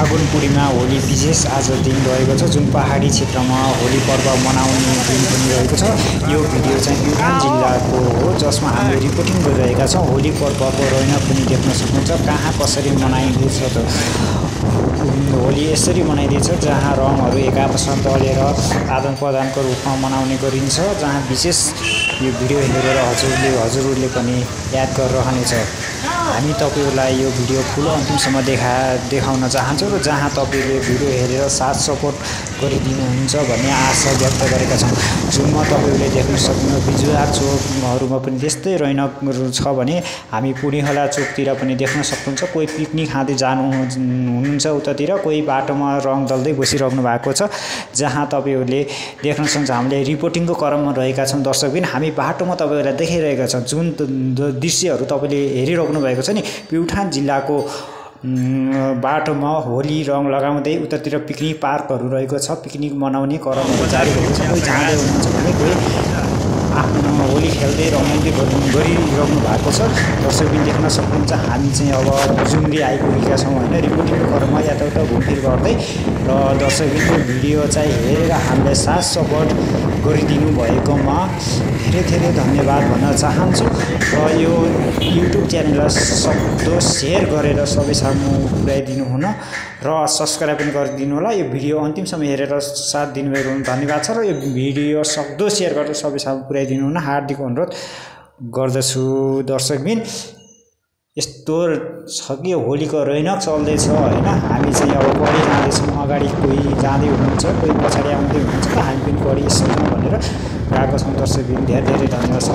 फागुन पूर्णिमा होली विशेष आज दिन रहेको छ, जुन पहाडी क्षेत्रमा होली पर्व मनाउने दिन पनि रहेको छ। यो भिडियो चाहिँ प्युठान जिल्लाको हो, जसमा हामीले रिपोर्टिङ गरिरहेका छौँ। होली पर्वको रौनक पनि देख्न सक्नुहुन्छ। कहाँ कसरी मनाइँदैछ त होली यसरी मनाइँदैछ, जहाँ रङहरू एक आपसमा दलेर आदान प्रदानको रूपमा मनाउने गरिन्छ, जहाँ विशेष यो भिडियो हेरेर हजुरहरूले पनि याद गरिरहनेछ। हामी तपाईहरुलाई यो भिडियो फुल अन्तिमसम्म देखाउन चाहन्छौँ र जहाँ तपाईले भिडियो हेरेर साथ सपोर्ट गरिदिनुहुन्छ भन्ने आशा व्यक्त गरेका छौँ। जुनमा तपाईले देख्न सक्नुहुन्छ बिजुवा चोकहरूमा पनि त्यस्तै रौनकहरू छ भने हामी पुणेहला चोकतिर पनि देख्न सक्नुहुन्छ। कोही पिकनिक खाँदै हुनुहुन्छ उतातिर, कोही बाटोमा रङ दल्दै बसिरहनु भएको छ, जहाँ तपाईहरूले देख्न सक्नुहुन्छ। हामीले रिपोर्टिङको क्रममा रहेका छौँ दर्शकबिन। हामी बाटोमा तपाईहरूलाई देखाइरहेका छौँ। जुन दृश्यहरू तपाईँले हेरिरहनु भएको छ नि, प्युठान जिल्लाको बाटोमा होली रङ लगाउँदै उतातिर पिकनिक पार्कहरू रहेको छ। पिकनिक मनाउने क्रमहरू जारी रहेको छ। कोही जाँदै हुनुहुन्छ भने कोही आफ्नो होली खेल्दै रमाइलो गरिरहनु भएको छ। दर्शकबिन देख्न सक्नुहुन्छ। हामी चाहिँ अब जुम्ली आइपुगेका छौँ होइन, रिपोर्टिङको क्रममा यताउता घुमफिर गर्दै। र दर्शकबिनको भिडियो चाहिँ हेरेर हामीलाई साथ सपोर्ट गरिदिनु भएकोमा धेरै धेरै धन्यवाद भन्न चाहन्छु। र यो युट्युब च्यानललाई सक्दो सेयर गरेर सबै सामु पुर्याइदिनु हुन र सब्सक्राइब पनि गरिदिनु होला। यो भिडियो अन्तिमसम्म हेरेर साथ दिनुभएको धन्यवाद छ। र यो भिडियो सक्दो सेयर गरेर सबै सामु पुर्याइदिनु हुन हार्दिक अनुरोध गर्दछु। दर्शकबिन यस्तो छ कि होलीको रौनक चल्दैछ होइन। हामी चाहिँ अब पढि जाँदैछौँ, अगाडि कोही जाँदै हुनुहुन्छ, कोही पछाडि आउँदै हुनुहुन्छ, त हामी पनि पढि यसो भनेर गएको छौँ। दर्शकबिन धेरै धेरै धन्यवाद छ।